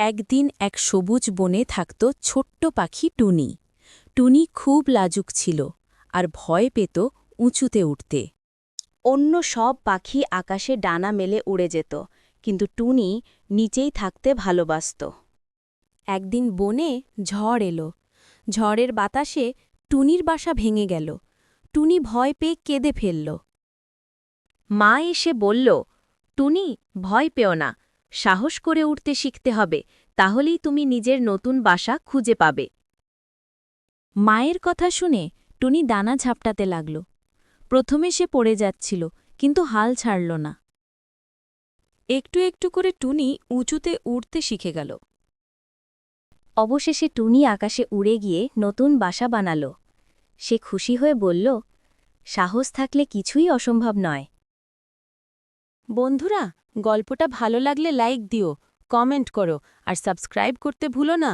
একদিন এক সবুজ বনে থাকত ছোট্ট পাখি টুনি। টুনি খুব লাজুক ছিল আর ভয় পেত উঁচুতে উঠতে। অন্য সব পাখি আকাশে ডানা মেলে উড়ে যেত, কিন্তু টুনি নিচেই থাকতে ভালোবাসত। একদিন বনে ঝড় এলো। ঝড়ের বাতাসে টুনির বাসা ভেঙে গেল। টুনি ভয় পেয়ে কেঁদে ফেলল। মা এসে বলল, টুনি, ভয় পেও না, সাহস করে উঠতে শিখতে হবে, তাহলেই তুমি নিজের নতুন বাসা খুঁজে পাবে। মায়ের কথা শুনে টুনি দানা ঝাপটাতে লাগল। প্রথমে সে পড়ে যাচ্ছিল, কিন্তু হাল ছাড়ল না। একটু একটু করে টুনি উঁচুতে উড়তে শিখে গেল। অবশেষে টুনি আকাশে উড়ে গিয়ে নতুন বাসা বানাল। সে খুশি হয়ে বলল, সাহস থাকলে কিছুই অসম্ভব নয়। বন্ধুরা, গল্পটা ভালো লাগলে লাইক দিও, কমেন্ট করো আর সাবস্ক্রাইব করতে ভুলো না।